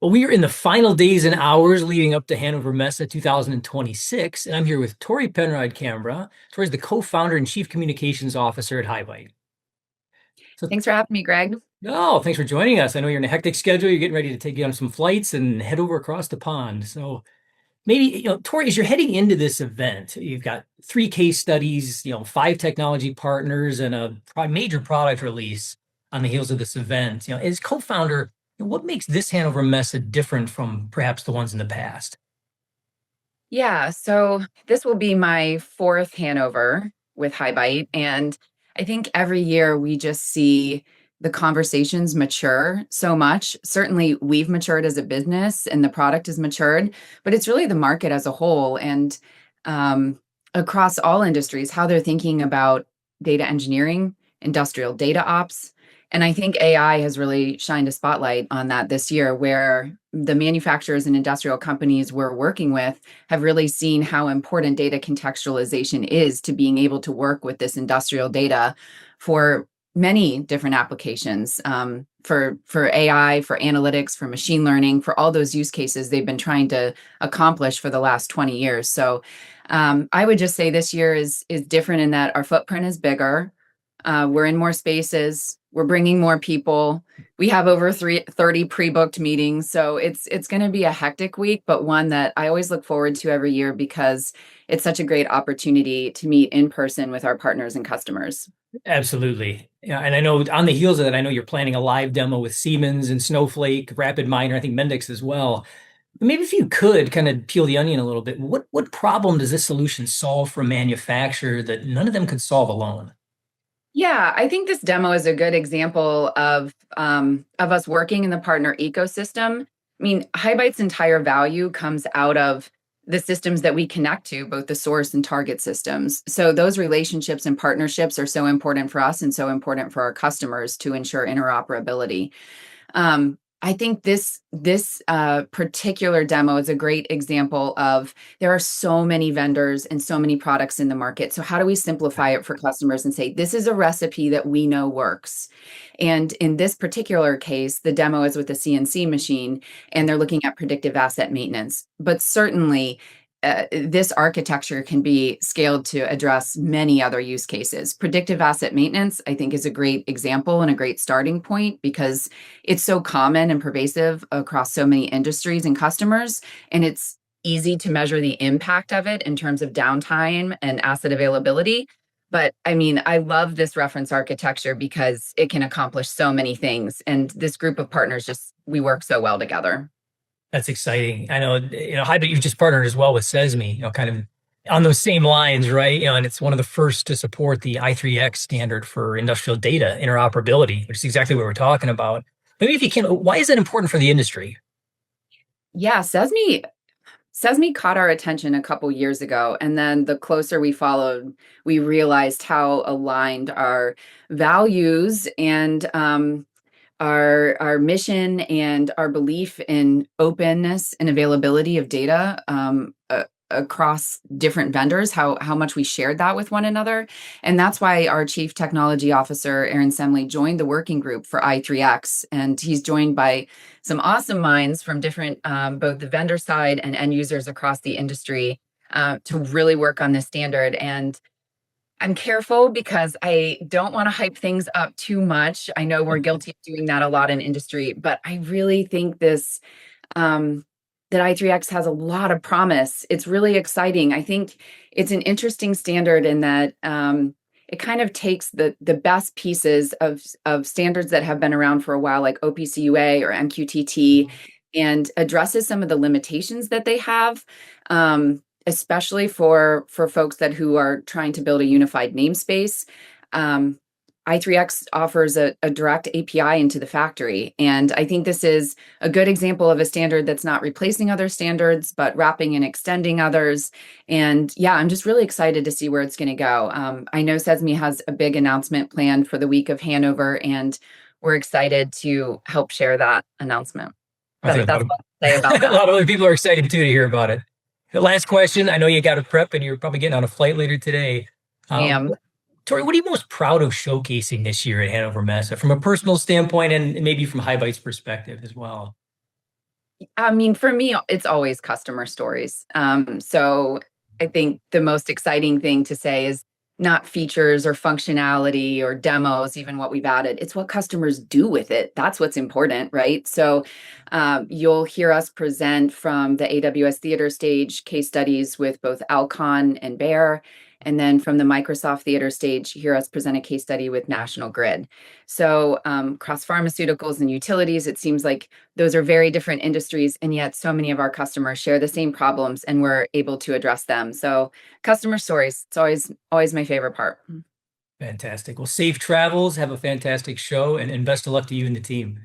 Well, we are in the final days and hours leading up to Hannover Messe 2026, and I'm here with Torey Penrod-Cambra. Torey's the co-founder and chief communications officer at HighByte. So, Thanks for having me, Greg. no, thanks for joining us. I know you're in a hectic schedule. You're getting ready to take you on some flights and head over across the pond. So maybe, Torey, as you're heading into this event, you've got 3 case studies, 5 technology partners, and a major product release on the heels of this event. As co-founder, what makes this Hannover Messe different from perhaps the ones in the past? Yeah, so this will be my 4th Hanover with HighByte, and I think every year we just see the conversations mature so much. Certainly, we've matured as a business and the product has matured, but it's really the market as a whole and across all industries, how they're thinking about data engineering, industrial data ops. And I think AI has really shined a spotlight on that this year, where the manufacturers and industrial companies we're working with have really seen how important data contextualization is to being able to work with this industrial data for many different applications, for AI, for analytics, for machine learning, for all those use cases they've been trying to accomplish for the last 20 years. So I would just say this year is different in that our footprint is bigger. We're in more spaces. We're bringing more people. We have over 30 pre-booked meetings. So it's going to be a hectic week, but one that I always look forward to every year because it's such a great opportunity to meet in person with our partners and customers. Absolutely. Yeah, and I know on the heels of that, I know you're planning a live demo with Siemens and Snowflake, RapidMiner, I think Mendix as well. Maybe if you could kind of peel the onion a little bit, what problem does this solution solve for a manufacturer that none of them could solve alone? Yeah, I think this demo is a good example of us working in the partner ecosystem. I mean, HighByte's entire value comes out of the systems that we connect to, both the source and target systems. So those relationships and partnerships are so important for us and so important for our customers to ensure interoperability. I think this particular demo is a great example of there are so many vendors and so many products in the market. So how do we simplify it for customers and say, this is a recipe that we know works? And in this particular case, the demo is with a CNC machine, and they're looking at predictive asset maintenance. But certainly, this architecture can be scaled to address many other use cases. Predictive asset maintenance, I think, is a great example and a great starting point because it's so common and pervasive across so many industries and customers, and it's easy to measure the impact of it in terms of downtime and asset availability. But I mean, I love this reference architecture because it can accomplish so many things. And this group of partners we work so well together. That's exciting. I know, HighByte, you've just partnered as well with CESMII, kind of on those same lines, right? And it's one of the first to support the I3X standard for industrial data interoperability, which is exactly what we're talking about. Maybe if you can, why is that important for the industry? Yeah, CESMII caught our attention a couple years ago, and then the closer we followed, we realized how aligned our values and our mission and our belief in openness and availability of data across different vendors, how much we shared that with one another. And that's why our Chief Technology Officer, Aaron Semley, joined the working group for i3X. And he's joined by some awesome minds from different, both the vendor side and end users across the industry to really work on this standard. And I'm careful because I don't want to hype things up too much. I know we're guilty of doing that a lot in industry, but I really think that i3X has a lot of promise. It's really exciting. I think it's an interesting standard in that it kind of takes the best pieces of standards that have been around for a while, like OPC UA or MQTT, and addresses some of the limitations that they have. Especially for folks who are trying to build a unified namespace. i3X offers a direct API into the factory. And I think this is a good example of a standard that's not replacing other standards, but wrapping and extending others. And yeah, I'm just really excited to see where it's going to go. I know CESMII has a big announcement planned for the week of Hanover, and we're excited to help share that announcement. I think That's what I'll say about a that. lot of other people are excited too to hear about it. The last question, I know you got to prep and you're probably getting on a flight later today. Am. Torey, what are you most proud of showcasing this year at Hannover Messe from a personal standpoint and maybe from HighByte's perspective as well? I mean, for me, it's always customer stories. So I think the most exciting thing to say is not features or functionality or demos, even what we've added. It's what customers do with it. That's what's important, right? So you'll hear us present from the AWS Theater Stage case studies with both Alcon and Bear. And then from the Microsoft Theater Stage, you hear us present a case study with National Grid. So across pharmaceuticals and utilities, it seems like those are very different industries, and yet so many of our customers share the same problems and we're able to address them. So customer stories, it's always my favorite part. Fantastic. Well, safe travels. Have a fantastic show, and best of luck to you and the team.